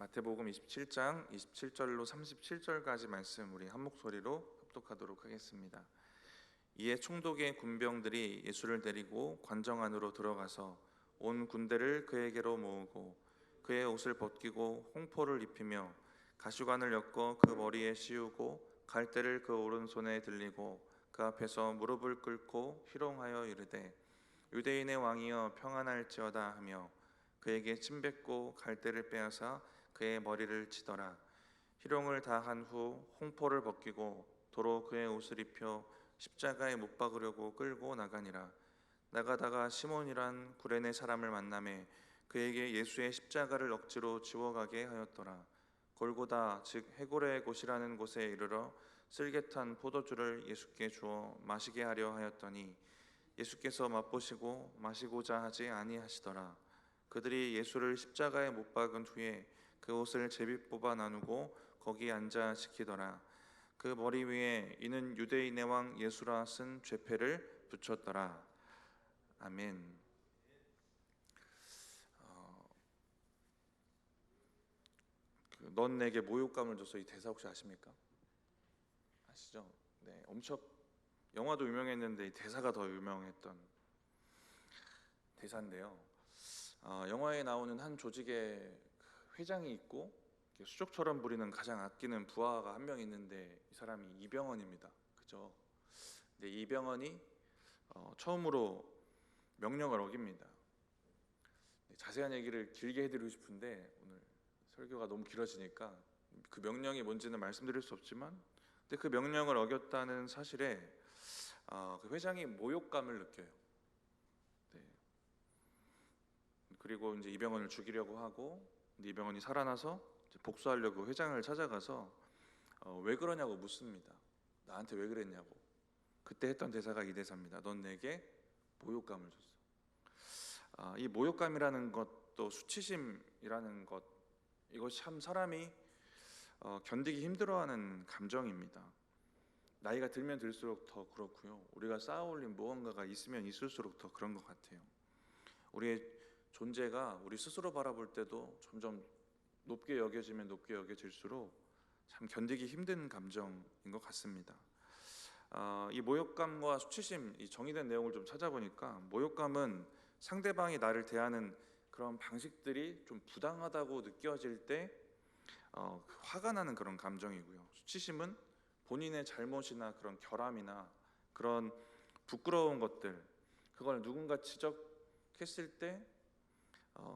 마태복음 27장 27절로 37절까지 말씀 우리 한 목소리로 합독하도록 하겠습니다. 이에 총독의 군병들이 예수를 데리고 관정 안으로 들어가서 온 군대를 그에게로 모으고 그의 옷을 벗기고 홍포를 입히며 가시관을 엮어 그 머리에 씌우고 갈대를 그 오른손에 들리고 그 앞에서 무릎을 꿇고 희롱하여 이르되 유대인의 왕이여 평안할지어다 하며 그에게 침 뱉고 갈대를 빼앗아 그의 머리를 치더라. 희롱을 다 한 후 홍포를 벗기고 도로 그의 옷을 입혀 십자가에 못 박으려고 끌고 나가니라. 나가다가 시몬이란 구레네 사람을 만나매 그에게 예수의 십자가를 억지로 지워가게 하였더라. 골고다 즉 해골의 곳이라는 곳에 이르러 쓸개탄 포도주를 예수께 주어 마시게 하려 하였더니 예수께서 맛보시고 마시고자 하지 아니하시더라. 그들이 예수를 십자가에 못 박은 후에 그 옷을 제비 뽑아 나누고 거기 앉아 지키더라. 그 머리 위에 이는 유대인의 왕 예수라 쓴 죄패를 붙였더라. 아멘. 넌 내게 모욕감을 줬어, 이 대사 혹시 아십니까? 아시죠? 네, 엄청 영화도 유명했는데 이 대사가 더 유명했던 대사인데요. 영화에 나오는 한 조직의 회장이 있고 수족처럼 부리는 가장 아끼는 부하가 한 명 있는데 이 사람이 이병헌입니다. 그죠? 근데 이병헌이 처음으로 명령을 어깁니다. 자세한 얘기를 길게 해드리고 싶은데 오늘 설교가 너무 길어지니까 그 명령이 뭔지는 말씀드릴 수 없지만, 근데 그 명령을 어겼다는 사실에 그 회장이 모욕감을 느껴요. 네. 그리고 이제 이병헌을 죽이려고 하고, 근데 이병헌이 살아나서 복수하려고 회장을 찾아가서 왜 그러냐고 묻습니다. 나한테 왜 그랬냐고. 그때 했던 대사가 이 대사입니다. 넌 내게 모욕감을 줬어. 이 모욕감이라는 것도 수치심이라는 것, 이것이 참 사람이 견디기 힘들어하는 감정입니다. 나이가 들면 들수록 더 그렇고요. 우리가 쌓아올린 무언가가 있으면 있을수록 더 그런 것 같아요. 우리의 존재가 우리 스스로 바라볼 때도 점점 높게 여겨지면 높게 여겨질수록 참 견디기 힘든 감정인 것 같습니다. 이 모욕감과 수치심, 이 정의된 내용을 좀 찾아보니까 모욕감은 상대방이 나를 대하는 그런 방식들이 좀 부당하다고 느껴질 때 화가 나는 그런 감정이고요. 수치심은 본인의 잘못이나 그런 결함이나 그런 부끄러운 것들, 그걸 누군가 지적했을 때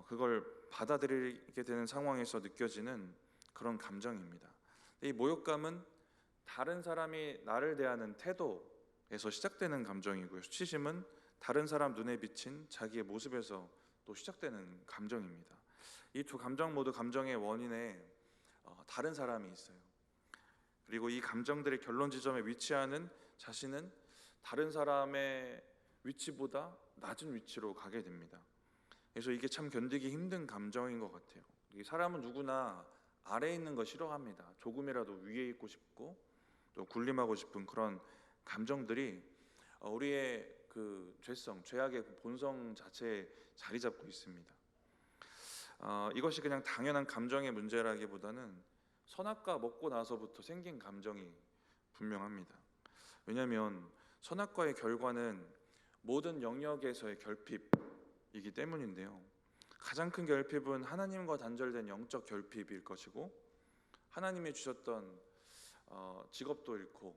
그걸 받아들이게 되는 상황에서 느껴지는 그런 감정입니다. 이 모욕감은 다른 사람이 나를 대하는 태도에서 시작되는 감정이고요. 수치심은 다른 사람 눈에 비친 자기의 모습에서 또 시작되는 감정입니다. 이 두 감정 모두 감정의 원인에 다른 사람이 있어요. 그리고 이 감정들의 결론 지점에 위치하는 자신은 다른 사람의 위치보다 낮은 위치로 가게 됩니다. 그래서 이게 참 견디기 힘든 감정인 것 같아요. 사람은 누구나 아래에 있는 거 싫어합니다. 조금이라도 위에 있고 싶고 또 군림하고 싶은 그런 감정들이 우리의 그 죄성, 죄악의 본성 자체에 자리 잡고 있습니다. 이것이 그냥 당연한 감정의 문제라기보다는 선악과 먹고 나서부터 생긴 감정이 분명합니다. 왜냐하면 선악과의 결과는 모든 영역에서의 결핍이기 때문인데요. 가장 큰 결핍은 하나님과 단절된 영적 결핍일 것이고, 하나님이 주셨던 직업도 잃고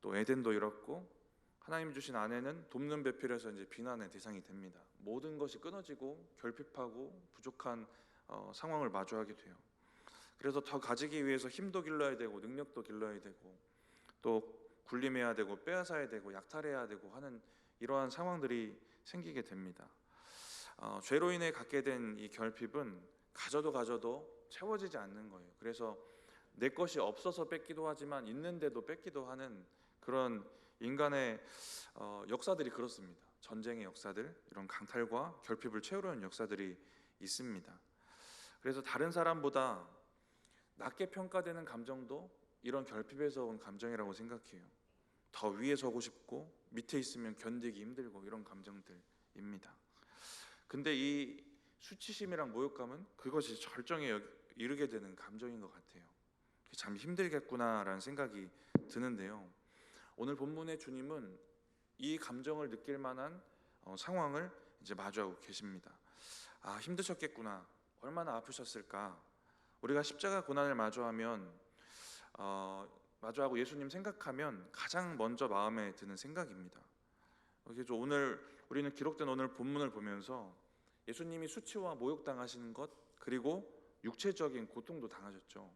또 에덴도 잃었고, 하나님 주신 아내는 돕는 배필에서 이제 비난의 대상이 됩니다. 모든 것이 끊어지고 결핍하고 부족한 상황을 마주하게 돼요. 그래서 더 가지기 위해서 힘도 길러야 되고 능력도 길러야 되고 또 군림해야 되고 빼앗아야 되고 약탈해야 되고 하는 이러한 상황들이 생기게 됩니다. 죄로 인해 갖게 된 이 결핍은 가져도 채워지지 않는 거예요. 그래서 내 것이 없어서 뺏기도 하지만 있는데도 뺏기도 하는 그런 인간의 역사들이 그렇습니다. 전쟁의 역사들, 이런 강탈과 결핍을 채우려는 역사들이 있습니다. 그래서 다른 사람보다 낮게 평가되는 감정도 이런 결핍에서 온 감정이라고 생각해요. 더 위에 서고 싶고 밑에 있으면 견디기 힘들고 이런 감정들입니다. 근데 이 수치심이랑 모욕감은 그것이 절정에 이르게 되는 감정인 것 같아요. 참 힘들겠구나라는 생각이 드는데요. 오늘 본문의 주님은 이 감정을 느낄 만한 상황을 이제 마주하고 계십니다. 아, 힘드셨겠구나. 얼마나 아프셨을까. 우리가 십자가 고난을 마주하고 예수님 생각하면 가장 먼저 마음에 드는 생각입니다. 그래서 오늘 우리는 기록된 오늘 본문을 보면서 예수님이 수치와 모욕당하시는 것, 그리고 육체적인 고통도 당하셨죠.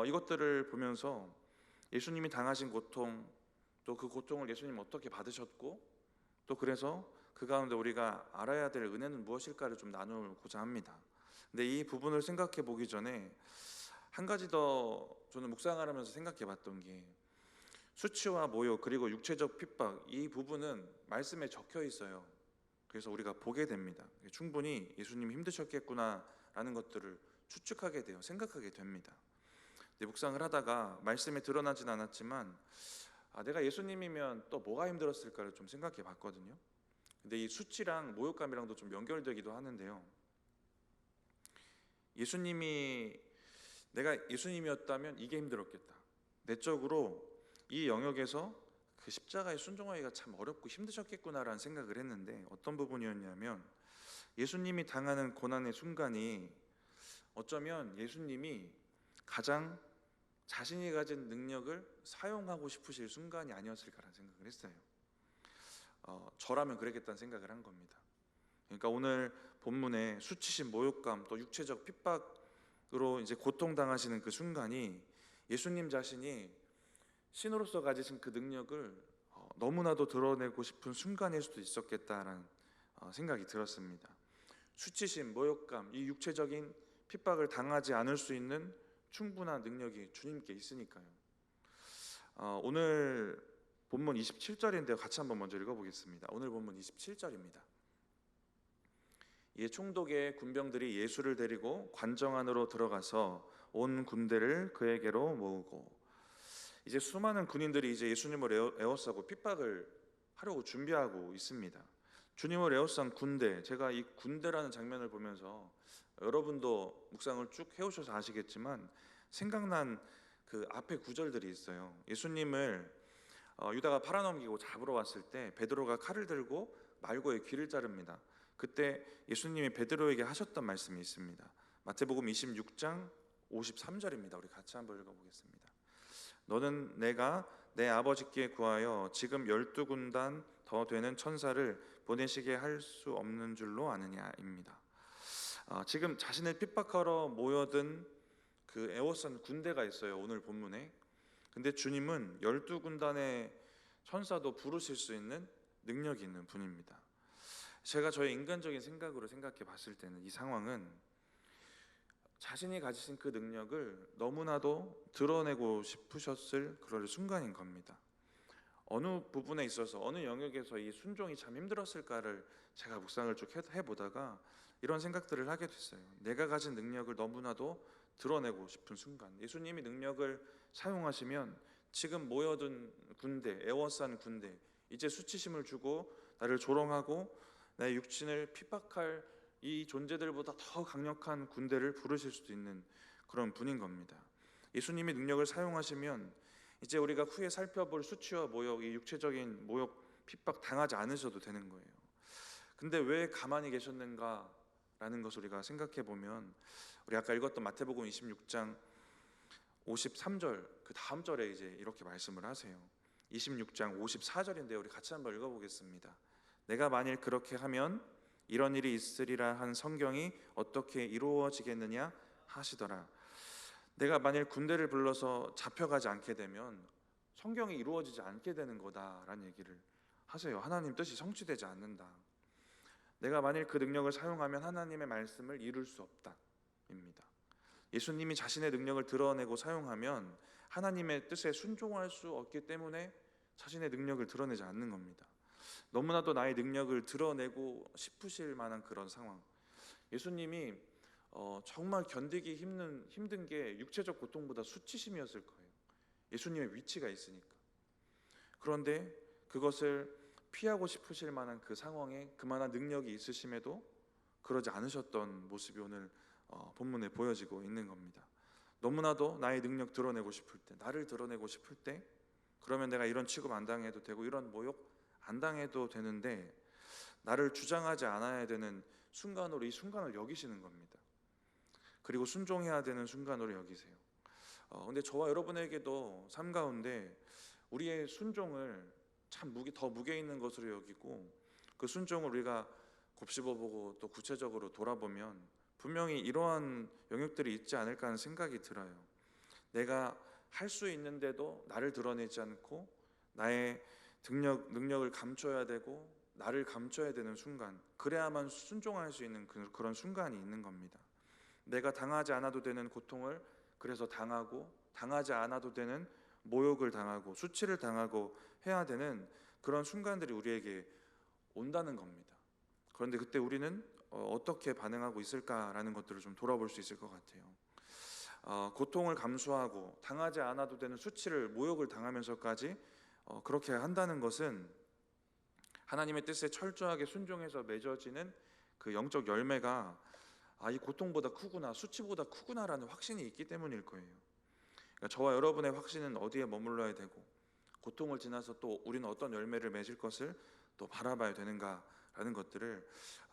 이것들을 보면서 예수님이 당하신 고통, 또 그 고통을 예수님 어떻게 받으셨고, 또 그래서 그 가운데 우리가 알아야 될 은혜는 무엇일까를 좀 나누고자 합니다. 근데 이 부분을 생각해 보기 전에 한 가지 더 저는 묵상을 하면서 생각해 봤던 게, 수치와 모욕 그리고 육체적 핍박, 이 부분은 말씀에 적혀 있어요. 그래서 우리가 보게 됩니다. 충분히 예수님이 힘드셨겠구나라는 것들을 추측하게 돼요. 생각하게 됩니다. 묵상을 하다가 말씀에 드러나진 않았지만 내가 예수님이면 또 뭐가 힘들었을까를 좀 생각해 봤거든요. 근데 이 수치랑 모욕감이랑도 좀 연결되기도 하는데요. 내가 예수님이었다면 이게 힘들었겠다. 내적으로 이 영역에서 그 십자가에 순종하기가 참 어렵고 힘드셨겠구나라는 생각을 했는데, 어떤 부분이었냐면 예수님이 당하는 고난의 순간이 어쩌면 예수님이 가장 자신이 가진 능력을 사용하고 싶으실 순간이 아니었을까라는 생각을 했어요. 저라면 그랬겠다는 생각을 한 겁니다. 그러니까 오늘 본문에 수치심, 모욕감, 또 육체적 핍박으로 이제 고통당하시는 그 순간이 예수님 자신이 신으로서 가지신 그 능력을 너무나도 드러내고 싶은 순간일 수도 있었겠다라는 생각이 들었습니다. 수치심, 모욕감, 이 육체적인 핍박을 당하지 않을 수 있는 충분한 능력이 주님께 있으니까요. 오늘 본문 27절인데요. 같이 한번 먼저 읽어보겠습니다. 오늘 본문 27절입니다. 이 총독의 군병들이 예수를 데리고 관정 안으로 들어가서 온 군대를 그에게로 모으고, 이제 수많은 군인들이 이제 예수님을 에워싸고 핍박을 하려고 준비하고 있습니다. 주님을 에워싼 군대, 제가 이 군대라는 장면을 보면서 여러분도 묵상을 쭉 해오셔서 아시겠지만 생각난 그 앞에 구절들이 있어요. 예수님을 유다가 팔아넘기고 잡으러 왔을 때 베드로가 칼을 들고 말고의 귀를 자릅니다. 그때 예수님이 베드로에게 하셨던 말씀이 있습니다. 마태복음 26장 53절입니다. 우리 같이 한번 읽어보겠습니다. 너는 내가 내 아버지께 구하여 지금 12군단 더 되는 천사를 보내시게 할 수 없는 줄로 아느냐입니다. 지금 자신을 핍박하러 모여든 그 에워싼 군대가 있어요, 오늘 본문에. 근데 주님은 12군단의 천사도 부르실 수 있는 능력이 있는 분입니다. 제가 저의 인간적인 생각으로 생각해 봤을 때는 이 상황은 자신이 가지신 그 능력을 너무나도 드러내고 싶으셨을 그럴 순간인 겁니다. 어느 부분에 있어서, 어느 영역에서 이 순종이 참 힘들었을까를 제가 묵상을 쭉 해보다가 이런 생각들을 하게 됐어요. 내가 가진 능력을 너무나도 드러내고 싶은 순간, 예수님이 능력을 사용하시면 지금 모여든 군대, 에워싼 군대, 이제 수치심을 주고 나를 조롱하고 나의 육신을 핍박할 이 존재들보다 더 강력한 군대를 부르실 수도 있는 그런 분인 겁니다. 예수님이 능력을 사용하시면 이제 우리가 후에 살펴볼 수치와 모욕, 이 육체적인 모욕, 핍박 당하지 않으셔도 되는 거예요. 근데 왜 가만히 계셨는가라는 것을 우리가 생각해 보면, 우리 아까 읽었던 마태복음 26장 53절 그 다음 절에 이제 이렇게 말씀을 하세요. 26장 54절인데 우리 같이 한번 읽어보겠습니다. 내가 만일 그렇게 하면 이런 일이 있으리라 한 성경이 어떻게 이루어지겠느냐 하시더라. 내가 만일 군대를 불러서 잡혀가지 않게 되면 성경이 이루어지지 않게 되는 거다라는 얘기를 하세요. 하나님 뜻이 성취되지 않는다. 내가 만일 그 능력을 사용하면 하나님의 말씀을 이룰 수 없다입니다. 예수님이 자신의 능력을 드러내고 사용하면 하나님의 뜻에 순종할 수 없기 때문에 자신의 능력을 드러내지 않는 겁니다. 너무나도 나의 능력을 드러내고 싶으실 만한 그런 상황. 예수님이 정말 견디기 힘든 게 육체적 고통보다 수치심이었을 거예요. 예수님의 위치가 있으니까. 그런데 그것을 피하고 싶으실 만한 그 상황에 그만한 능력이 있으심에도 그러지 않으셨던 모습이 오늘 본문에 보여지고 있는 겁니다. 너무나도 나의 능력 드러내고 싶을 때, 나를 드러내고 싶을 때, 그러면 내가 이런 취급 안 당해도 되고 이런 모욕 안 당해도 되는데, 나를 주장하지 않아야 되는 순간으로 이 순간을 여기시는 겁니다. 그리고 순종해야 되는 순간으로 여기세요. 근데 저와 여러분에게도 삶 가운데 우리의 순종을 참 더 무게 있는 것으로 여기고, 그 순종을 우리가 곱씹어보고 또 구체적으로 돌아보면 분명히 이러한 영역들이 있지 않을까 하는 생각이 들어요. 내가 할 수 있는데도 나를 드러내지 않고 나의 능력을 감춰야 되고 나를 감춰야 되는 순간, 그래야만 순종할 수 있는 그런 순간이 있는 겁니다. 내가 당하지 않아도 되는 고통을 그래서 당하고, 당하지 않아도 되는 모욕을 당하고 수치를 당하고 해야 되는 그런 순간들이 우리에게 온다는 겁니다. 그런데 그때 우리는 어떻게 반응하고 있을까라는 것들을 좀 돌아볼 수 있을 것 같아요. 고통을 감수하고 당하지 않아도 되는 수치를, 모욕을 당하면서까지 그렇게 한다는 것은 하나님의 뜻에 철저하게 순종해서 맺어지는 그 영적 열매가 이 고통보다 크구나, 수치보다 크구나라는 확신이 있기 때문일 거예요. 그러니까 저와 여러분의 확신은 어디에 머물러야 되고, 고통을 지나서 또 우리는 어떤 열매를 맺을 것을 또 바라봐야 되는가라는 것들을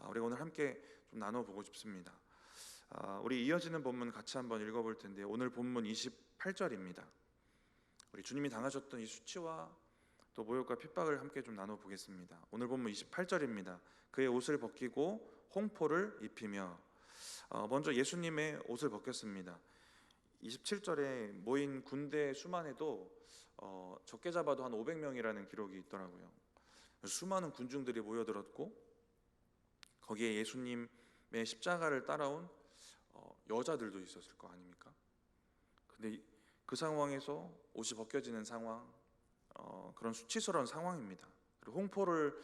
우리가 오늘 함께 좀 나눠보고 싶습니다. 우리 이어지는 본문 같이 한번 읽어볼 텐데, 오늘 본문 28절입니다. 우리 주님이 당하셨던 이 수치와 또 모욕과 핍박을 함께 좀 나눠보겠습니다. 오늘 본문 28절입니다. 그의 옷을 벗기고 홍포를 입히며. 먼저 예수님의 옷을 벗겼습니다. 27절에 모인 군대 수만 해도 적게 잡아도 한 500명이라는 기록이 있더라고요. 수많은 군중들이 모여들었고, 거기에 예수님의 십자가를 따라온 여자들도 있었을 거 아닙니까? 근데 그 상황에서 옷이 벗겨지는 상황, 그런 수치스러운 상황입니다. 그리고 홍포를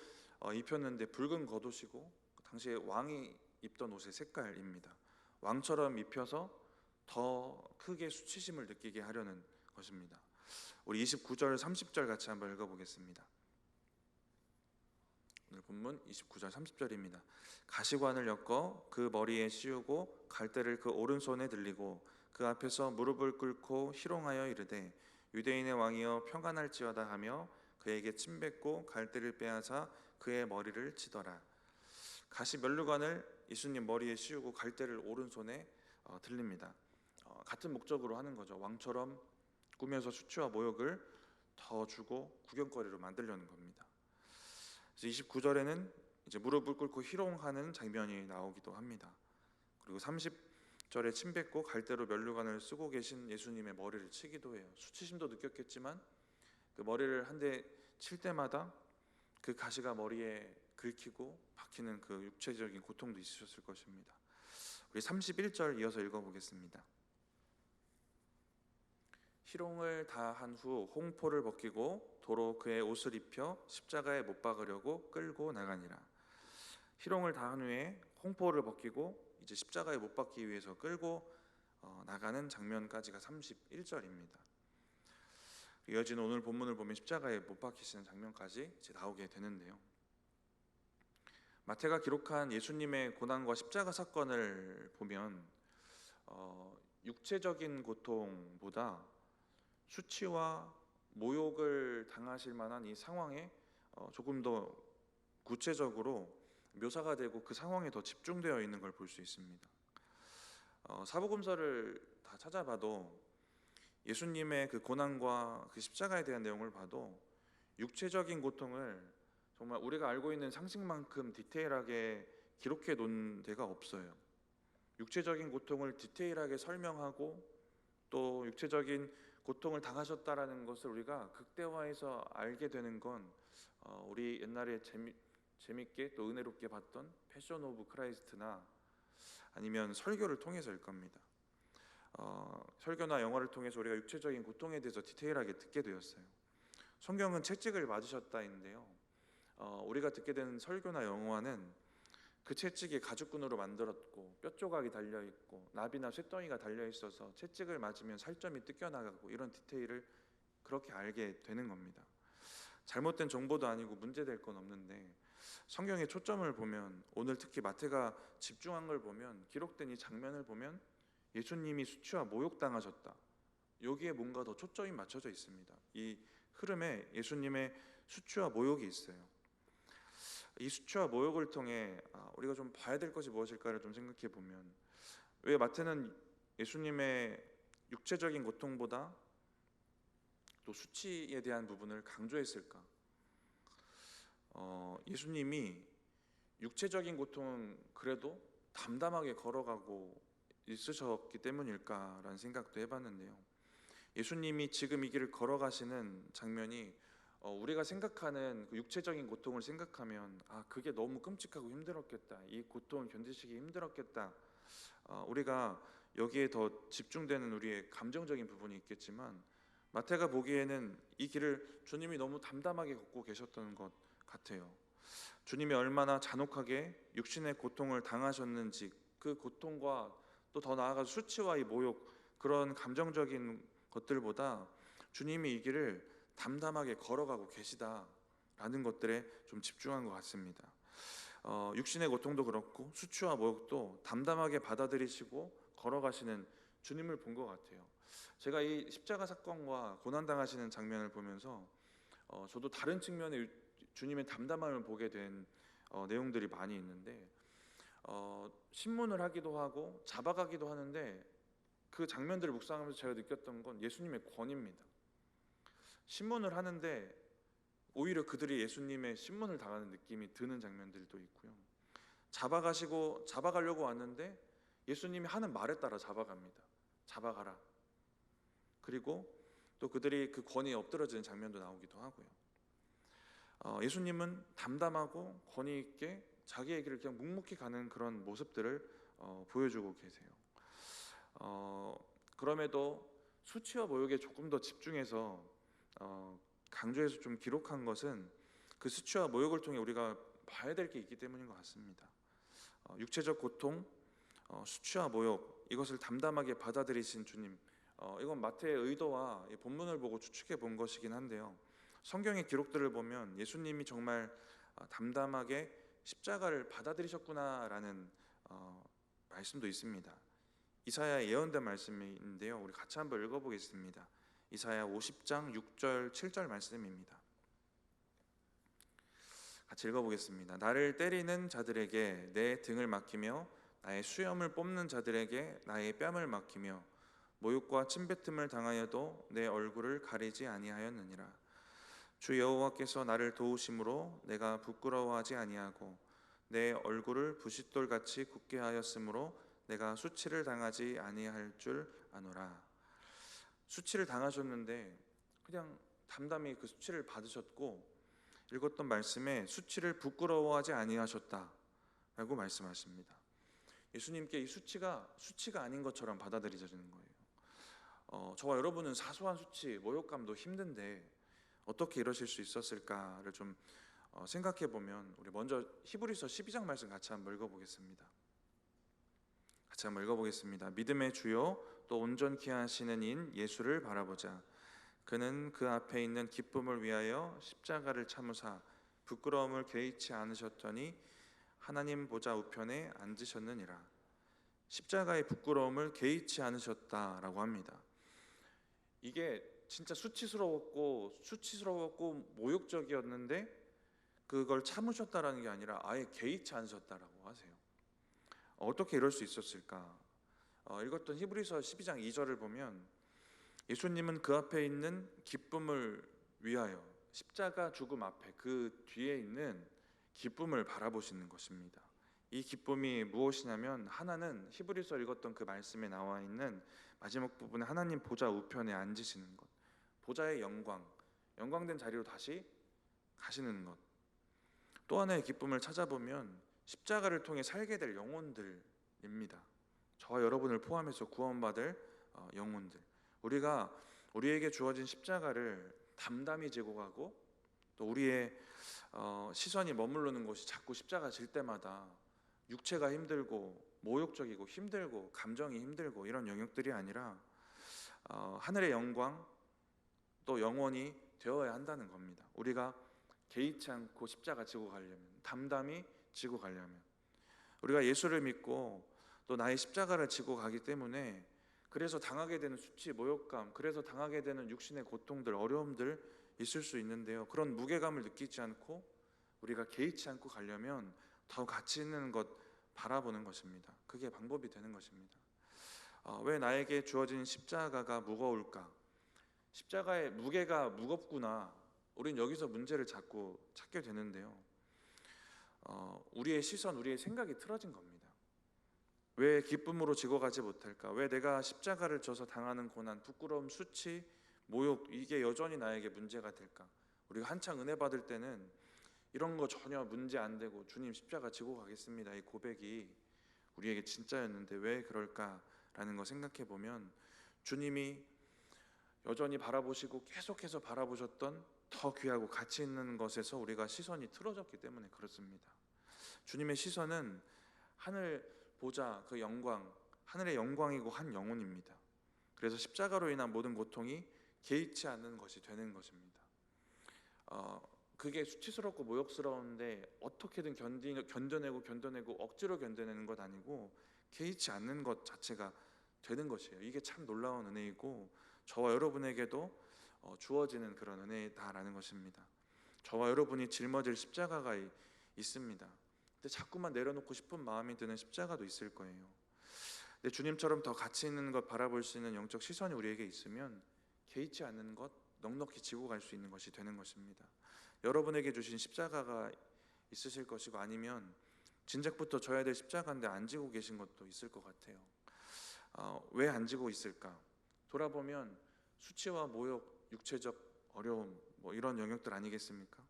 입혔는데 붉은 겉옷이고, 당시에 왕이 입던 옷의 색깔입니다. 왕처럼 입혀서 더 크게 수치심을 느끼게 하려는 것입니다. 우리 29절 30절 같이 한번 읽어보겠습니다. 오늘 본문 29절 30절입니다. 가시관을 엮어 그 머리에 씌우고 갈대를 그 오른손에 들리고 그 앞에서 무릎을 꿇고 희롱하여 이르되 유대인의 왕이여 평안할지어다 하며 그에게 침 뱉고 갈대를 빼앗아 그의 머리를 치더라. 가시 면류관을 예수님 머리에 씌우고 갈대를 오른손에 들립니다. 같은 목적으로 하는 거죠. 왕처럼 꾸며서 수치와 모욕을 더 주고 구경거리로 만들려는 겁니다. 그래서 29절에는 이제 무릎을 꿇고 희롱하는 장면이 나오기도 합니다. 그리고 30절에 침 뱉고 갈대로 면류관을 쓰고 계신 예수님의 머리를 치기도 해요. 수치심도 느꼈겠지만 그 머리를 한 대 칠 때마다 그 가시가 머리에 긁히고 박히는 그 육체적인 고통도 있으셨을 것입니다. 우리 31절 이어서 읽어보겠습니다. 희롱을 다 한 후 홍포를 벗기고 도로 그의 옷을 입혀 십자가에 못 박으려고 끌고 나가니라. 희롱을 다 한 후에 홍포를 벗기고 이제 십자가에 못 박기 위해서 끌고 나가는 장면까지가 31절입니다. 이어지는 오늘 본문을 보면 십자가에 못 박히시는 장면까지 이제 나오게 되는데요. 마태가 기록한 예수님의 고난과 십자가 사건을 보면 육체적인 고통보다 수치와 모욕을 당하실 만한 이 상황에 조금 더 구체적으로 묘사가 되고 그 상황에 더 집중되어 있는 걸 볼 수 있습니다. 사복음서를 다 찾아봐도 예수님의 그 고난과 그 십자가에 대한 내용을 봐도 육체적인 고통을 정말 우리가 알고 있는 상식만큼 디테일하게 기록해 놓은 데가 없어요. 육체적인 고통을 디테일하게 설명하고 또 육체적인 고통을 당하셨다라는 것을 우리가 극대화해서 알게 되는 건 우리 옛날에 재밌게 또 은혜롭게 봤던 패션 오브 크라이스트나 아니면 설교를 통해서일 겁니다. 설교나 영화를 통해서 우리가 육체적인 고통에 대해서 디테일하게 듣게 되었어요. 성경은 채찍을 맞으셨다인데요, 우리가 듣게 되는 설교나 영화는 그 채찍이 가죽끈으로 만들었고 뼈 조각이 달려있고 나비나 쇳덩이가 달려있어서 채찍을 맞으면 살점이 뜯겨나가고 이런 디테일을 그렇게 알게 되는 겁니다. 잘못된 정보도 아니고 문제될 건 없는데, 성경의 초점을 보면, 오늘 특히 마태가 집중한 걸 보면, 기록된 이 장면을 보면 예수님이 수치와 모욕당하셨다, 여기에 뭔가 더 초점이 맞춰져 있습니다. 이 흐름에 예수님의 수치와 모욕이 있어요. 이 수치와 모욕을 통해 우리가 좀 봐야 될 것이 무엇일까를 좀 생각해 보면, 왜 마태는 예수님의 육체적인 고통보다 또 수치에 대한 부분을 강조했을까? 예수님이 육체적인 고통은 그래도 담담하게 걸어가고 있으셨기 때문일까라는 생각도 해봤는데요. 예수님이 지금 이 길을 걸어가시는 장면이 우리가 생각하는 그 육체적인 고통을 생각하면 그게 너무 끔찍하고 힘들었겠다, 이 고통을 견디시기 힘들었겠다, 우리가 여기에 더 집중되는 우리의 감정적인 부분이 있겠지만, 마태가 보기에는 이 길을 주님이 너무 담담하게 걷고 계셨던 것 같아요. 주님이 얼마나 잔혹하게 육신의 고통을 당하셨는지, 그 고통과 또 더 나아가 수치와 이 모욕, 그런 감정적인 것들보다 주님이 이 길을 담담하게 걸어가고 계시다라는 것들에 좀 집중한 것 같습니다. 육신의 고통도 그렇고 수치와 모욕도 담담하게 받아들이시고 걸어가시는 주님을 본 것 같아요. 제가 이 십자가 사건과 고난당하시는 장면을 보면서 저도 다른 측면의 주님의 담담함을 보게 된 내용들이 많이 있는데, 신문을 하기도 하고 잡아가기도 하는데, 그 장면들을 묵상하면서 제가 느꼈던 건 예수님의 권위입니다. 신문을 하는데 오히려 그들이 예수님의 신문을 당하는 느낌이 드는 장면들도 있고요. 잡아가려고 왔는데 예수님이 하는 말에 따라 잡아갑니다. 잡아가라. 그리고 또 그들이 그 권위에 엎드러지는 장면도 나오기도 하고요. 예수님은 담담하고 권위 있게 자기의 길을 그냥 묵묵히 가는 그런 모습들을 보여주고 계세요. 그럼에도 수치와 모욕에 조금 더 집중해서 강조해서 좀 기록한 것은 그 수치와 모욕을 통해 우리가 봐야 될 게 있기 때문인 것 같습니다. 육체적 고통, 수치와 모욕, 이것을 담담하게 받아들이신 주님, 이건 마태의 의도와 본문을 보고 추측해 본 것이긴 한데요, 성경의 기록들을 보면 예수님이 정말 담담하게 십자가를 받아들이셨구나라는 말씀도 있습니다. 이사야의 예언된 말씀인데요, 우리 같이 한번 읽어보겠습니다. 이사야 50장 6절 7절 말씀입니다. 같이 읽어보겠습니다. 나를 때리는 자들에게 내 등을 맡기며 나의 수염을 뽑는 자들에게 나의 뺨을 맡기며 모욕과 침뱉음을 당하여도 내 얼굴을 가리지 아니하였느니라. 주 여호와께서 나를 도우심으로 내가 부끄러워하지 아니하고 내 얼굴을 부싯돌같이 굳게 하였으므로 내가 수치를 당하지 아니할 줄 아노라. 수치를 당하셨는데 그냥 담담히 그 수치를 받으셨고, 읽었던 말씀에 수치를 부끄러워하지 아니하셨다라고 말씀하십니다. 예수님께 이 수치가 아닌 것처럼 받아들여지는 거예요. 저와 여러분은 사소한 수치, 모욕감도 힘든데 어떻게 이러실 수 있었을까를 좀 생각해 보면, 우리 먼저 히브리서 12장 말씀 같이 한번 읽어보겠습니다. 믿음의 주요 또 온전케 하시는 인 예수를 바라보자. 그는 그 앞에 있는 기쁨을 위하여 십자가를 참으사 부끄러움을 개의치 않으셨더니 하나님 보좌 우편에 앉으셨느니라. 십자가의 부끄러움을 개의치 않으셨다라고 합니다. 이게 진짜 수치스러웠고 모욕적이었는데 그걸 참으셨다라는 게 아니라 아예 개의치 않으셨다라고 하세요. 어떻게 이럴 수 있었을까? 읽었던 히브리서 12장 2절을 보면 예수님은 그 앞에 있는 기쁨을 위하여, 십자가 죽음 앞에 그 뒤에 있는 기쁨을 바라보시는 것입니다. 이 기쁨이 무엇이냐면, 하나는 히브리서 읽었던 그 말씀에 나와 있는 마지막 부분에 하나님 보좌 우편에 앉으시는 것, 보좌의 영광된 자리로 다시 가시는 것. 또 하나의 기쁨을 찾아보면 십자가를 통해 살게 될 영혼들입니다. 저와 여러분을 포함해서 구원받을 영혼들. 우리가 우리에게 주어진 십자가를 담담히 지고 가고, 또 우리의 시선이 머무르는 곳이 자꾸 십자가 질 때마다 육체가 힘들고 모욕적이고 힘들고 감정이 힘들고 이런 영역들이 아니라 하늘의 영광 또 영원히 되어야 한다는 겁니다. 우리가 개의치 않고 십자가 지고 가려면, 담담히 지고 가려면, 우리가 예수를 믿고 또 나의 십자가를 지고 가기 때문에 그래서 당하게 되는 수치, 모욕감, 그래서 당하게 되는 육신의 고통들, 어려움들 있을 수 있는데요. 그런 무게감을 느끼지 않고 우리가 개의치 않고 가려면 더 가치 있는 것 바라보는 것입니다. 그게 방법이 되는 것입니다. 왜 나에게 주어진 십자가가 무거울까? 십자가의 무게가 무겁구나. 우린 여기서 문제를 찾게 되는데요. 우리의 시선, 우리의 생각이 틀어진 겁니다. 왜 기쁨으로 지고 가지 못할까? 왜 내가 십자가를 져서 당하는 고난, 부끄러움, 수치, 모욕, 이게 여전히 나에게 문제가 될까? 우리가 한창 은혜 받을 때는 이런 거 전혀 문제 안 되고 주님 십자가 지고 가겠습니다, 이 고백이 우리에게 진짜였는데 왜 그럴까라는 거 생각해 보면 주님이 여전히 바라보시고 계속해서 바라보셨던 더 귀하고 가치 있는 것에서 우리가 시선이 틀어졌기 때문에 그렇습니다. 주님의 시선은 하늘 보좌 그 영광, 하늘의 영광이고 한 영혼입니다. 그래서 십자가로 인한 모든 고통이 개의치 않는 것이 되는 것입니다. 그게 수치스럽고 모욕스러운데 어떻게든 견뎌내고 억지로 견뎌내는 것 아니고 개의치 않는 것 자체가 되는 것이에요. 이게 참 놀라운 은혜이고 저와 여러분에게도 주어지는 그런 은혜다라는 것입니다. 저와 여러분이 짊어질 십자가가 있습니다. 근데 자꾸만 내려놓고 싶은 마음이 드는 십자가도 있을 거예요. 근데 주님처럼 더 가치 있는 것 바라볼 수 있는 영적 시선이 우리에게 있으면 개의치 않는 것 넉넉히 지고 갈 수 있는 것이 되는 것입니다. 여러분에게 주신 십자가가 있으실 것이고 아니면 진작부터 져야 될 십자가인데 안 지고 계신 것도 있을 것 같아요. 왜 안 지고 있을까? 돌아보면 수치와 모욕, 육체적 어려움 뭐 이런 영역들 아니겠습니까?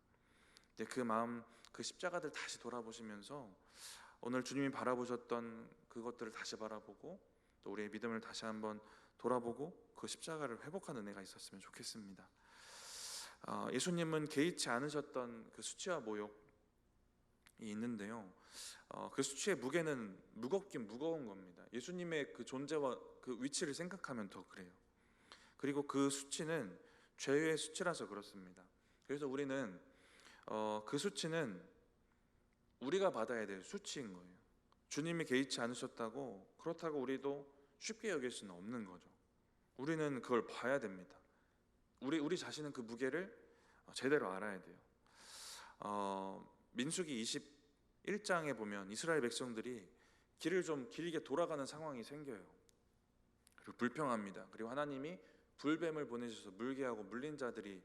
근데 그 마음, 그 십자가들 다시 돌아보시면서 오늘 주님이 바라보셨던 그것들을 다시 바라보고 또 우리의 믿음을 다시 한번 돌아보고 그 십자가를 회복하는 은혜가 있었으면 좋겠습니다. 예수님은 개의치 않으셨던 그 수치와 모욕이 있는데요. 그 수치의 무게는 무겁긴 무거운 겁니다. 예수님의 그 존재와 그 위치를 생각하면 더 그래요. 그리고 그 수치는 죄의 수치라서 그렇습니다. 그래서 우리는 그 수치는 우리가 받아야 될 수치인 거예요. 주님이 개의치 않으셨다고 그렇다고 우리도 쉽게 여길 수는 없는 거죠. 우리는 그걸 봐야 됩니다. 우리 자신은 그 무게를 제대로 알아야 돼요. 민수기 21장에 보면 이스라엘 백성들이 길을 좀 길게 돌아가는 상황이 생겨요. 그리고 불평합니다. 그리고 하나님이 불뱀을 보내셔서 물게 하고 물린 자들이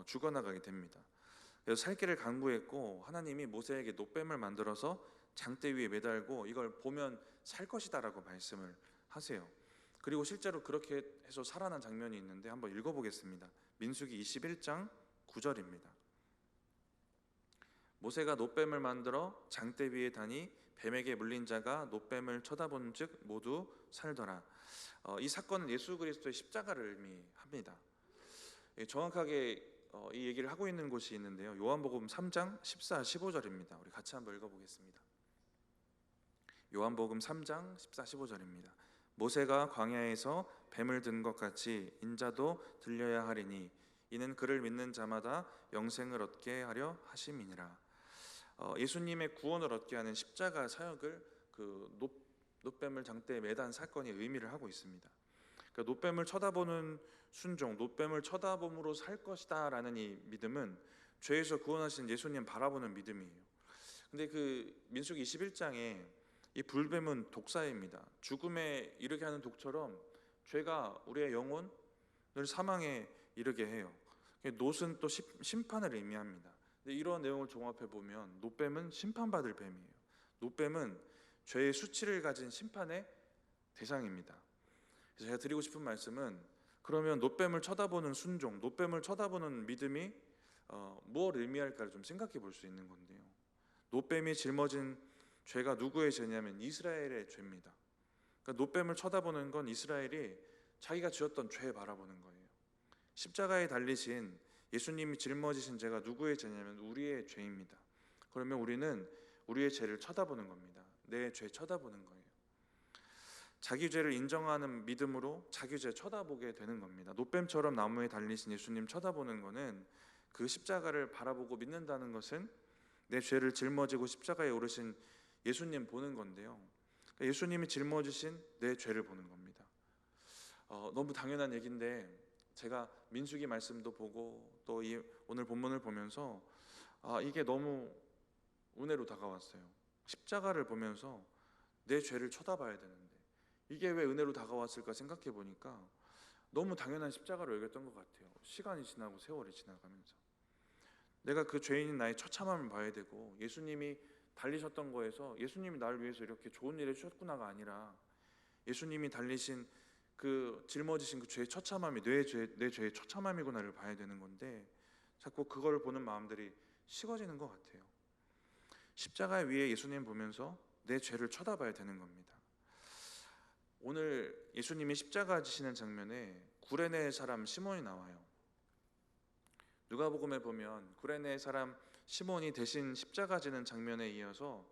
죽어나가게 됩니다. 그래서 살 길을 강구했고 하나님이 모세에게 놋뱀을 만들어서 장대 위에 매달고 이걸 보면 살 것이다라고 말씀을 하세요. 그리고 실제로 그렇게 해서 살아난 장면이 있는데 한번 읽어보겠습니다. 민수기 21장 9절입니다. 모세가 놋뱀을 만들어 장대 위에 다니 뱀에게 물린 자가 놋뱀을 쳐다본 즉 모두 살더라. 이 사건은 예수 그리스도의 십자가를 의미합니다. 정확하게 이 얘기를 하고 있는 곳이 있는데요. 요한복음 3장 14, 15절입니다. 우리 같이 한번 읽어보겠습니다. 요한복음 3장 14, 15절입니다. 모세가 광야에서 뱀을 든 것 같이 인자도 들려야 하리니 이는 그를 믿는 자마다 영생을 얻게 하려 하심이니라. 예수님의 구원을 얻게 하는 십자가 사역을 그 놋뱀을 장대에 매단 사건이 의미를 하고 있습니다. 그러니까 놋뱀을 쳐다보는 순종, 놋뱀을 쳐다봄으로 살 것이다라는 이 믿음은 죄에서 구원하신 예수님 바라보는 믿음이에요. 근데 그 민수기 21장에 이 불뱀은 독사입니다. 죽음에 이르게 하는 독처럼 죄가 우리의 영혼을 사망에 이르게 해요. 놋은 또 심판을 의미합니다. 근데 이런 내용을 종합해 보면 놋뱀은 심판받을 뱀이에요. 놋뱀은 죄의 수치를 가진 심판의 대상입니다. 그래서 제가 드리고 싶은 말씀은 그러면 놋뱀을 쳐다보는 순종, 놋뱀을 쳐다보는 믿음이 무엇을 의미할까를 좀 생각해 볼 수 있는 건데요. 놋뱀이 짊어진 죄가 누구의 죄냐면 이스라엘의 죄입니다. 그러니까 놋뱀을 쳐다보는 건 이스라엘이 자기가 지었던 죄 바라보는 거예요. 십자가에 달리신 예수님이 짊어지신 죄가 누구의 죄냐면 우리의 죄입니다. 그러면 우리는 우리의 죄를 쳐다보는 겁니다. 내 죄 쳐다보는 거예요. 자기 죄를 인정하는 믿음으로 자기 죄 쳐다보게 되는 겁니다. 놋뱀처럼 나무에 달리신 예수님 쳐다보는 거는 그 십자가를 바라보고 믿는다는 것은 내 죄를 짊어지고 십자가에 오르신 예수님 보는 건데요. 예수님이 짊어지신 내 죄를 보는 겁니다. 너무 당연한 얘기인데 제가 민수기 말씀도 보고 또 오늘 본문을 보면서 이게 너무 은혜로 다가왔어요. 십자가를 보면서 내 죄를 쳐다봐야 되는데 이게 왜 은혜로 다가왔을까 생각해 보니까 너무 당연한 십자가로 여겼던 것 같아요. 시간이 지나고 세월이 지나가면서 내가 그 죄인인 나의 처참함을 봐야 되고, 예수님이 달리셨던 거에서 예수님이 나를 위해서 이렇게 좋은 일을 주셨구나가 아니라 예수님이 달리신 그 짊어지신 그 죄의 처참함이 내 죄의 처참함이구나를 봐야 되는 건데 자꾸 그걸 보는 마음들이 식어지는 것 같아요. 십자가 위에 예수님 보면서 내 죄를 쳐다봐야 되는 겁니다. 오늘 예수님이 십자가 지시는 장면에 구레네 사람 시몬이 나와요. 누가복음에 보면 구레네 사람 시몬이 대신 십자가 지는 장면에 이어서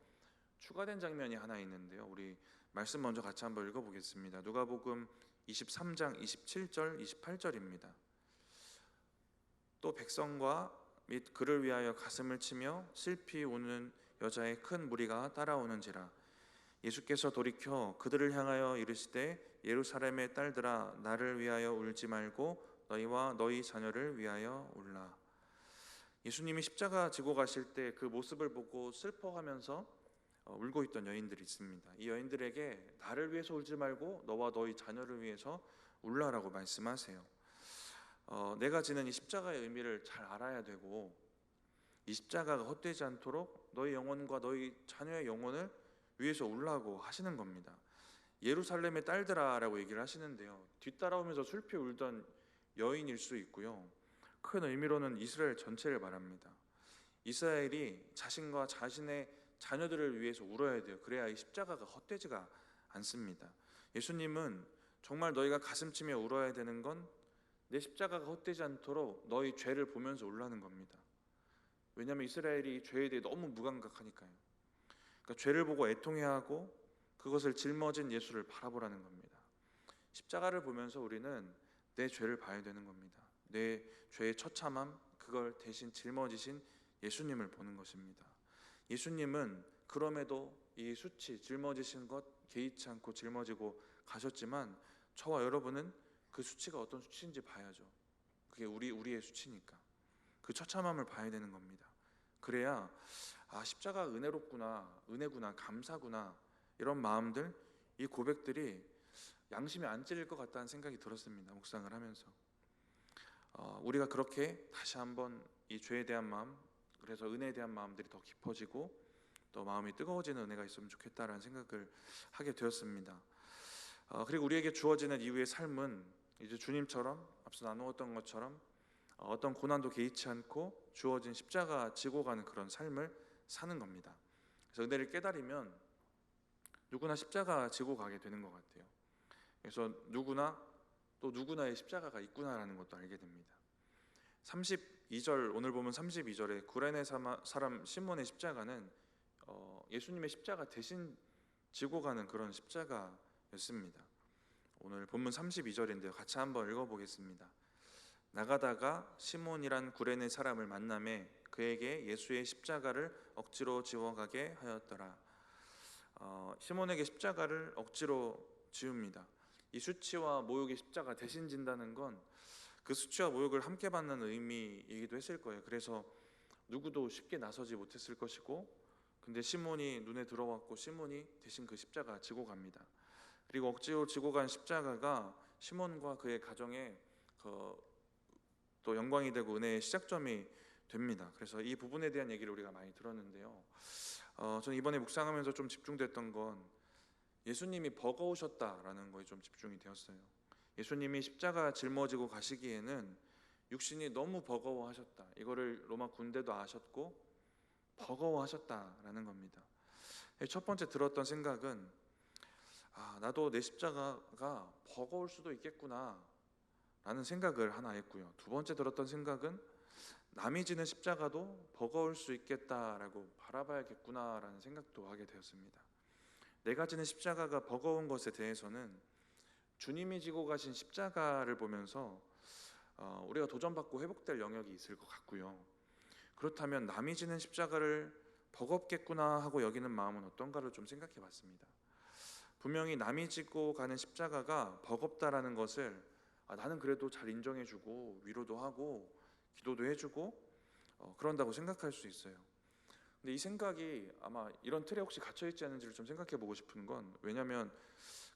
추가된 장면이 하나 있는데요. 우리 말씀 먼저 같이 한번 읽어보겠습니다. 누가복음 23장 27절 28절입니다. 또 백성과 및 그를 위하여 가슴을 치며 슬피 우는 여자의 큰 무리가 따라오는지라. 예수께서 돌이켜 그들을 향하여 이르시되 예루살렘의 딸들아 나를 위하여 울지 말고 너희와 너희 자녀를 위하여 울라. 예수님이 십자가 지고 가실 때 그 모습을 보고 슬퍼하면서 울고 있던 여인들이 있습니다. 이 여인들에게 나를 위해서 울지 말고 너와 너희 자녀를 위해서 울라라고 말씀하세요. 내가 지는 이 십자가의 의미를 잘 알아야 되고 이 십자가가 헛되지 않도록 너희 영혼과 너희 자녀의 영혼을 위해서 울라고 하시는 겁니다. 예루살렘의 딸들아 라고 얘기를 하시는데요, 뒤따라오면서 슬피 울던 여인일 수 있고요, 큰 의미로는 이스라엘 전체를 말합니다. 이스라엘이 자신과 자신의 자녀들을 위해서 울어야 돼요. 그래야 이 십자가가 헛되지가 않습니다. 예수님은 정말 너희가 가슴치며 울어야 되는 건 내 십자가가 헛되지 않도록 너희 죄를 보면서 울라는 겁니다. 왜냐하면 이스라엘이 죄에 대해 너무 무감각하니까요. 그러니까 죄를 보고 애통해하고 그것을 짊어진 예수를 바라보라는 겁니다. 십자가를 보면서 우리는 내 죄를 봐야 되는 겁니다. 내 죄의 처참함, 그걸 대신 짊어지신 예수님을 보는 것입니다. 예수님은 그럼에도 이 수치, 짊어지신 것 개의치 않고 짊어지고 가셨지만 저와 여러분은 그 수치가 어떤 수치인지 봐야죠. 그게 우리의 수치니까 그 처참함을 봐야 되는 겁니다. 그래야 십자가 은혜롭구나, 은혜구나, 감사구나, 이런 마음들, 이 고백들이 양심이 안 찔릴 것 같다는 생각이 들었습니다. 묵상을 하면서 우리가 그렇게 다시 한번 이 죄에 대한 마음, 그래서 은혜에 대한 마음들이 더 깊어지고 또 마음이 뜨거워지는 은혜가 있으면 좋겠다라는 생각을 하게 되었습니다. 그리고 우리에게 주어지는 이후의 삶은 이제 주님처럼 앞서 나누었던 것처럼 어떤 고난도 개의치 않고 주어진 십자가 지고 가는 그런 삶을 사는 겁니다. 그래서 은혜를 깨달으면 누구나 십자가 지고 가게 되는 것 같아요. 그래서 누구나 또 누구나의 십자가가 있구나라는 것도 알게 됩니다. 32절, 오늘 보면 32절에 구레네 사람 시몬의 십자가는 예수님의 십자가 대신 지고 가는 그런 십자가였습니다. 오늘 본문 32절인데요. 같이 한번 읽어보겠습니다. 나가다가 시몬이란 구레네 사람을 만나매 그에게 예수의 십자가를 억지로 지워가게 하였더라. 시몬에게 십자가를 억지로 지웁니다. 이 수치와 모욕의 십자가 대신 진다는 건 그 수치와 모욕을 함께 받는 의미이기도 했을 거예요. 그래서 누구도 쉽게 나서지 못했을 것이고, 근데 시몬이 눈에 들어왔고 시몬이 대신 그 십자가 지고 갑니다. 그리고 억지로 지고 간 십자가가 시몬과 그의 가정에 또 영광이 되고 은혜의 시작점이 됩니다. 그래서 이 부분에 대한 얘기를 우리가 많이 들었는데요. 저는 이번에 묵상하면서 좀 집중됐던 건 예수님이 버거우셨다라는 거에 좀 집중이 되었어요. 예수님이 십자가 짊어지고 가시기에는 육신이 너무 버거워하셨다. 이거를 로마 군대도 아셨고 버거워하셨다라는 겁니다. 첫 번째 들었던 생각은 나도 내 십자가가 버거울 수도 있겠구나 라는 생각을 하나 했고요. 두 번째 들었던 생각은 남이 지는 십자가도 버거울 수 있겠다라고 바라봐야겠구나 라는 생각도 하게 되었습니다. 내가 지는 십자가가 버거운 것에 대해서는 주님이 지고 가신 십자가를 보면서 우리가 도전받고 회복될 영역이 있을 것 같고요. 그렇다면 남이 지는 십자가를 버겁겠구나 하고 여기는 마음은 어떤가를 좀 생각해 봤습니다. 분명히 남이 지고 가는 십자가가 버겁다라는 것을 나는 그래도 잘 인정해주고 위로도 하고 기도도 해주고 그런다고 생각할 수 있어요. 근데 이 생각이 아마 이런 틀에 혹시 갇혀 있지 않은지를 좀 생각해 보고 싶은 건, 왜냐하면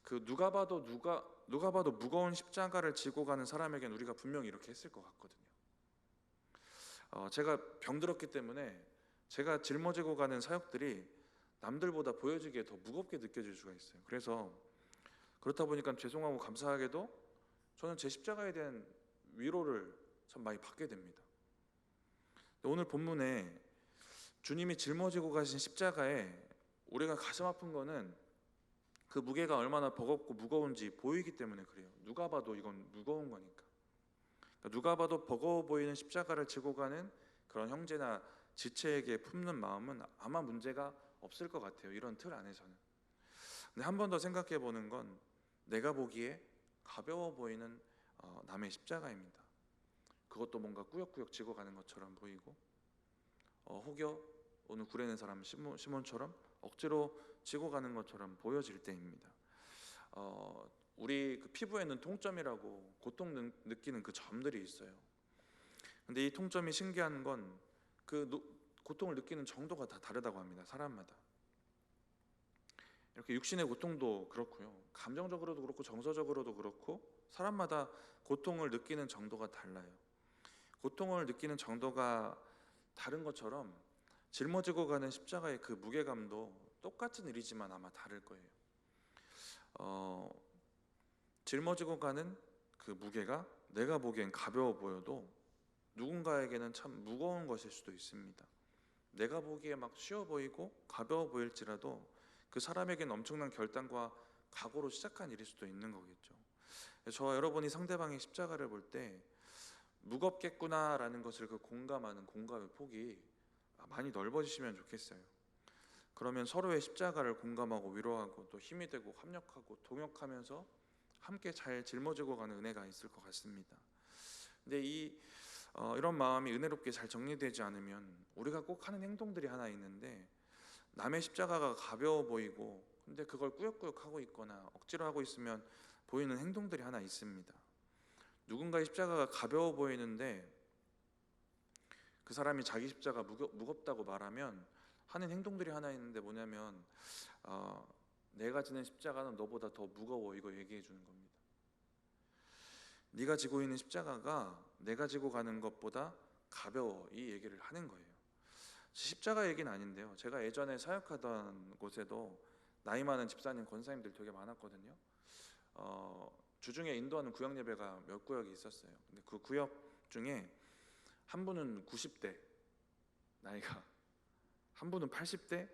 그 누가 봐도 무거운 십자가를 지고 가는 사람에겐 우리가 분명히 이렇게 했을 것 같거든요. 제가 병들었기 때문에 제가 짊어지고 가는 사역들이 남들보다 보여지기에 더 무겁게 느껴질 수가 있어요. 그래서 그렇다 보니까 죄송하고 감사하게도 저는 제 십자가에 대한 위로를 참 많이 받게 됩니다. 오늘 본문에 주님이 짊어지고 가신 십자가에 우리가 가슴 아픈 거는 그 무게가 얼마나 버겁고 무거운지 보이기 때문에 그래요. 누가 봐도 이건 무거운 거니까. 누가 봐도 버거워 보이는 십자가를 지고 가는 그런 형제나 지체에게 품는 마음은 아마 문제가 없을 것 같아요. 이런 틀 안에서는. 근데 한 번 더 생각해 보는 건 내가 보기에 가벼워 보이는 남의 십자가입니다. 그것도 뭔가 꾸역꾸역 지고 가는 것처럼 보이고, 혹여 오늘 구레는 사람 시몬처럼 억지로 지고 가는 것처럼 보여질 때입니다. 우리 그 피부에는 통점이라고 고통 느끼는 그 점들이 있어요. 근데 이 통점이 신기한 건 그 고통을 느끼는 정도가 다 다르다고 합니다. 사람마다. 이렇게 육신의 고통도 그렇고요. 감정적으로도 그렇고 정서적으로도 그렇고 사람마다 고통을 느끼는 정도가 달라요. 고통을 느끼는 정도가 다른 것처럼 짊어지고 가는 십자가의 그 무게감도 똑같은 일이지만 아마 다를 거예요. 짊어지고 가는 그 무게가 내가 보기엔 가벼워 보여도 누군가에게는 참 무거운 것일 수도 있습니다. 내가 보기에 막 쉬워 보이고 가벼워 보일지라도 그 사람에게는 엄청난 결단과 각오로 시작한 일일 수도 있는 거겠죠. 저와 여러분이 상대방의 십자가를 볼 때 무겁겠구나라는 것을 그 공감하는 공감의 폭이 많이 넓어지시면 좋겠어요. 그러면 서로의 십자가를 공감하고 위로하고 또 힘이 되고 협력하고 동역하면서 함께 잘 짊어지고 가는 은혜가 있을 것 같습니다. 근데 이런 마음이 은혜롭게 잘 정리되지 않으면 우리가 꼭 하는 행동들이 하나 있는데, 남의 십자가가 가벼워 보이고 근데 그걸 꾸역꾸역 하고 있거나 억지로 하고 있으면 보이는 행동들이 하나 있습니다. 누군가의 십자가가 가벼워 보이는데 그 사람이 자기 십자가 무겁다고 말하면 하는 행동들이 하나 있는데 뭐냐면 내가 지는 십자가는 너보다 더 무거워, 이거 얘기해 주는 겁니다. 네가 지고 있는 십자가가 내가 지고 가는 것보다 가벼워, 이 얘기를 하는 거예요. 십자가 얘기는 아닌데요, 제가 예전에 사역하던 곳에도 나이 많은 집사님, 권사님들 되게 많았거든요. 주중에 인도하는 구역 예배가 몇 구역이 있었어요. 근데 그 구역 중에 한 분은 90대 나이가, 한 분은 80대,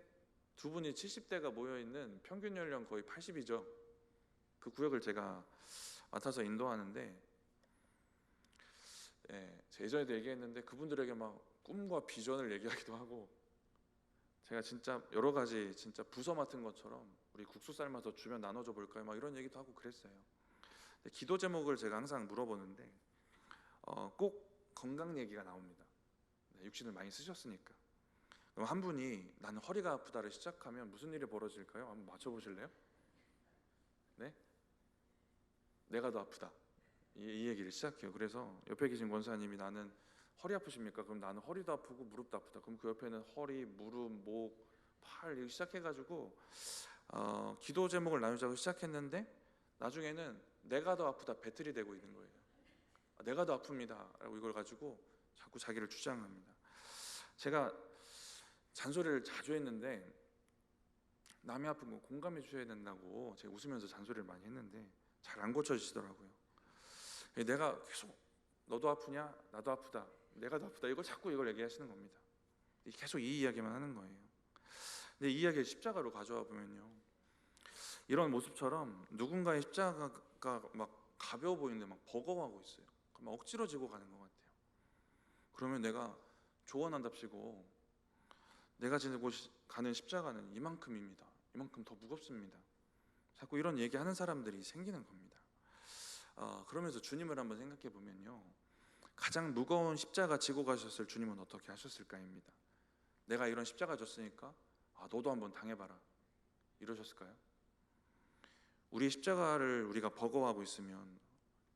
두 분이 70대가 모여있는 평균 연령 거의 80이죠. 그 구역을 제가 맡아서 인도하는데, 제 예전에도 얘기했는데 그분들에게 막 꿈과 비전을 얘기하기도 하고, 제가 진짜 여러 가지 진짜 부서 맡은 것처럼 우리 국수 삶아서 주면 나눠줘 볼까요? 막 이런 얘기도 하고 그랬어요. 기도 제목을 제가 항상 물어보는데 꼭 건강 얘기가 나옵니다. 육신을 많이 쓰셨으니까. 그럼 한 분이 나는 허리가 아프다를 시작하면 무슨 일이 벌어질까요? 한번 맞춰보실래요? 네? 내가 더 아프다, 이 얘기를 시작해요. 그래서 옆에 계신 권사님이 나는 허리 아프십니까? 그럼 나는 허리도 아프고 무릎도 아프다. 그럼 그 옆에는 허리, 무릎, 목, 팔 이렇게 시작해가지고 기도 제목을 나누자고 시작했는데 나중에는 내가 더 아프다 배틀이 되고 있는 거예요. 내가 더 아픕니다 라고 이걸 가지고 자꾸 자기를 주장합니다. 제가 잔소리를 자주 했는데 남이 아픈 거 공감해 주셔야 된다고 제가 웃으면서 잔소리를 많이 했는데 잘 안 고쳐지시더라고요. 내가 계속 너도 아프냐? 나도 아프다. 내가 더 아프다. 이걸 얘기하시는 겁니다. 계속 이 이야기만 하는 거예요. 근데 이 이야기를 십자가로 가져와 보면요, 이런 모습처럼 누군가의 십자가가 막 가벼워 보이는데 막 버거워하고 있어요. 막 억지로 지고 가는 것 같아요. 그러면 내가 조언한답시고 내가 지고 가는 십자가는 이만큼입니다. 이만큼 더 무겁습니다. 자꾸 이런 얘기하는 사람들이 생기는 겁니다. 그러면서 주님을 한번 생각해 보면요, 가장 무거운 십자가 지고 가셨을 주님은 어떻게 하셨을까입니다. 내가 이런 십자가 졌으니까 너도 한번 당해봐라 이러셨을까요? 우리의 십자가를 우리가 버거워하고 있으면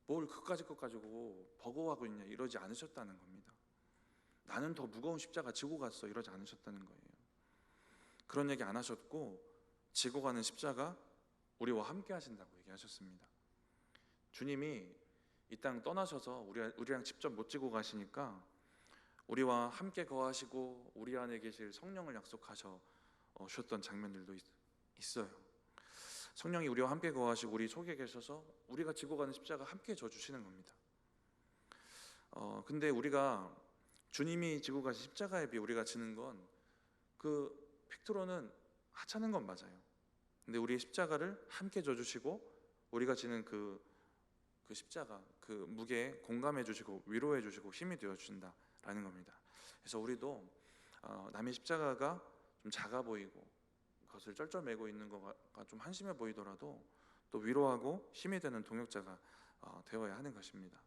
뭘 그까짓 것 가지고 버거워하고 있냐 이러지 않으셨다는 겁니다. 나는 더 무거운 십자가 지고 갔어 이러지 않으셨다는 거예요. 그런 얘기 안 하셨고 지고 가는 십자가 우리와 함께 하신다고 얘기하셨습니다. 주님이 이 땅 떠나셔서 우리랑 직접 못 지고 가시니까 우리와 함께 거하시고 우리 안에 계실 성령을 약속하셔 주셨던 장면들도 있어요. 성령이 우리와 함께 거하시고 우리 속에 계셔서 우리가 지고 가는 십자가 함께 져주시는 겁니다. 근데 우리가 주님이 지고 가신 십자가에 비해 우리가 지는 건 그 팩트로는 하찮은 건 맞아요. 근데 우리의 십자가를 함께 져주시고 우리가 지는 그 십자가 그 무게에 공감해 주시고 위로해 주시고 힘이 되어 주신다라는 겁니다. 그래서 우리도 남의 십자가가 좀 작아 보이고 그것을 쩔쩔매고 있는 거가 좀 한심해 보이더라도 또 위로하고 힘이 되는 동역자가 되어야 하는 것입니다.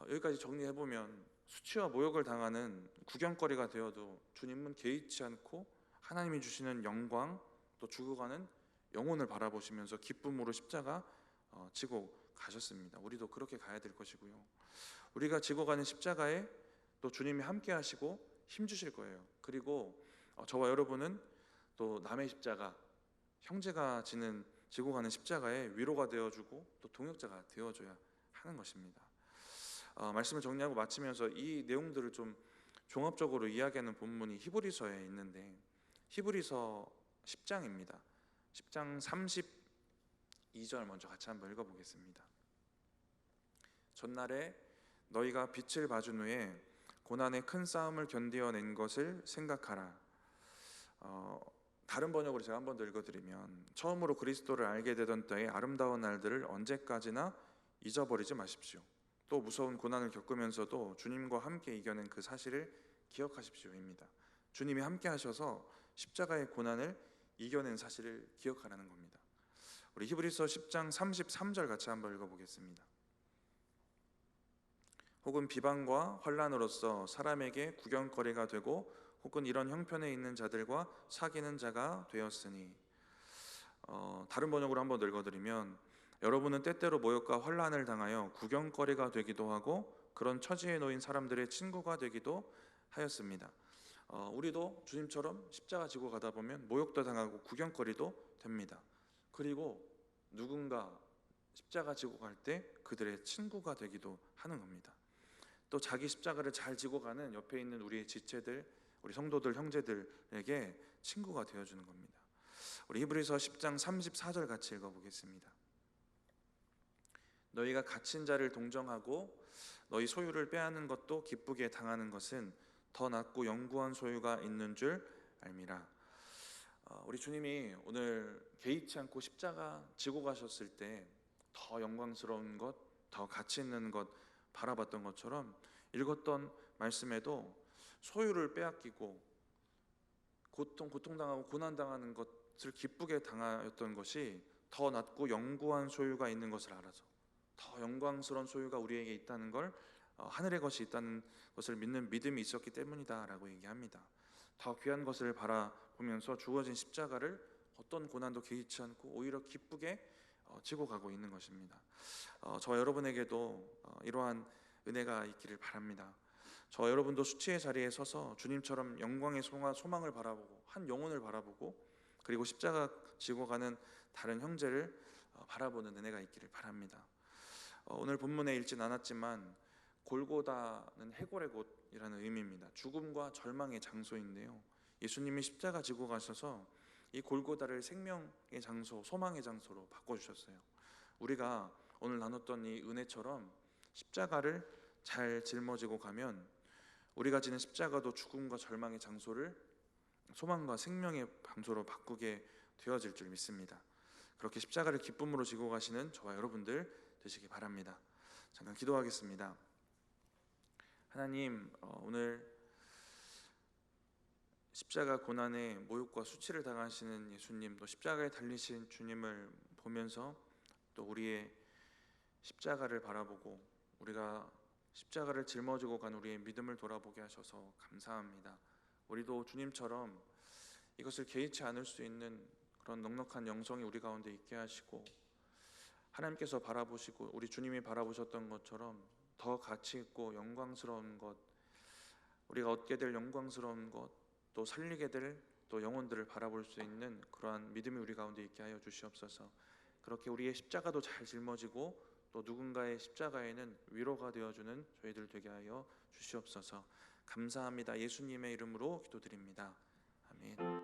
여기까지 정리해보면 수치와 모욕을 당하는 구경거리가 되어도 주님은 개의치 않고 하나님이 주시는 영광 또 죽어가는 영혼을 바라보시면서 기쁨으로 십자가 지고 가셨습니다. 우리도 그렇게 가야 될 것이고요. 우리가 지고 가는 십자가에 또 주님이 함께 하시고 힘 주실 거예요. 그리고 저와 여러분은 또 남의 십자가, 형제가 지고 가는 십자가에 위로가 되어주고 또 동역자가 되어줘야 하는 것입니다. 말씀을 정리하고 마치면서 이 내용들을 좀 종합적으로 이야기하는 본문이 히브리서에 있는데 히브리서 10장입니다. 10장 32절 먼저 같이 한번 읽어보겠습니다. 전날에 너희가 빛을 봐준 후에 고난의 큰 싸움을 견디어낸 것을 생각하라. 다른 번역으로 제가 한 번 더 읽어드리면 처음으로 그리스도를 알게 되던 때의 아름다운 날들을 언제까지나 잊어버리지 마십시오. 또 무서운 고난을 겪으면서도 주님과 함께 이겨낸 그 사실을 기억하십시오입니다. 주님이 함께 하셔서 십자가의 고난을 이겨낸 사실을 기억하라는 겁니다. 우리 히브리서 10장 33절 같이 한번 읽어보겠습니다. 혹은 비방과 환난으로서 사람에게 구경거리가 되고 혹은 이런 형편에 있는 자들과 사귀는 자가 되었으니 다른 번역으로 한번 읽어드리면 여러분은 때때로 모욕과 환난을 당하여 구경거리가 되기도 하고 그런 처지에 놓인 사람들의 친구가 되기도 하였습니다. 우리도 주님처럼 십자가 지고 가다 보면 모욕도 당하고 구경거리도 됩니다. 그리고 누군가 십자가 지고 갈 때 그들의 친구가 되기도 하는 겁니다. 또 자기 십자가를 잘 지고 가는 옆에 있는 우리의 지체들, 우리 성도들, 형제들에게 친구가 되어주는 겁니다. 우리 히브리서 10장 34절 같이 읽어보겠습니다. 너희가 갇힌 자를 동정하고 너희 소유를 빼앗는 것도 기쁘게 당하는 것은 더 낫고 영구한 소유가 있는 줄 알미라. 우리 주님이 오늘 개의치 않고 십자가 지고 가셨을 때 더 영광스러운 것, 더 가치 있는 것 바라봤던 것처럼 읽었던 말씀에도 소유를 빼앗기고 고통당하고 고난당하는 것을 기쁘게 당하였던 것이 더 낫고 영구한 소유가 있는 것을 알아서 더 영광스러운 소유가 우리에게 있다는 걸 하늘의 것이 있다는 것을 믿는 믿음이 있었기 때문이다라고 얘기합니다. 더 귀한 것을 바라보면서 주어진 십자가를 어떤 고난도 개의치 않고 오히려 기쁘게 지고 가고 있는 것입니다. 저와 여러분에게도 이러한 은혜가 있기를 바랍니다. 저와 여러분도 수치의 자리에 서서 주님처럼 영광의 소망을 바라보고 한 영혼을 바라보고 그리고 십자가 지고 가는 다른 형제를 바라보는 은혜가 있기를 바랍니다. 오늘 본문에 읽진 않았지만 골고다는 해골의 곳이라는 의미입니다. 죽음과 절망의 장소인데요. 예수님이 십자가 지고 가셔서 이 골고다를 생명의 장소, 소망의 장소로 바꿔주셨어요. 우리가 오늘 나눴던 이 은혜처럼 십자가를 잘 짊어지고 가면 우리가 지는 십자가도 죽음과 절망의 장소를 소망과 생명의 장소로 바꾸게 되어질 줄 믿습니다. 그렇게 십자가를 기쁨으로 지고 가시는 저와 여러분들 되시기 바랍니다. 잠깐 기도하겠습니다. 하나님, 오늘 십자가 고난에 모욕과 수치를 당하시는 예수님, 또 십자가에 달리신 주님을 보면서 또 우리의 십자가를 바라보고 우리가 십자가를 짊어지고 간 우리의 믿음을 돌아보게 하셔서 감사합니다. 우리도 주님처럼 이것을 개의치 않을 수 있는 그런 넉넉한 영성이 우리 가운데 있게 하시고, 하나님께서 바라보시고 우리 주님이 바라보셨던 것처럼 더 가치 있고 영광스러운 것, 우리가 얻게 될 영광스러운 것, 또 살리게 될 또 영혼들을 바라볼 수 있는 그러한 믿음이 우리 가운데 있게 하여 주시옵소서. 그렇게 우리의 십자가도 잘 짊어지고 또 누군가의 십자가에는 위로가 되어주는 저희들 되게 하여 주시옵소서. 감사합니다. 예수님의 이름으로 기도드립니다. 아멘.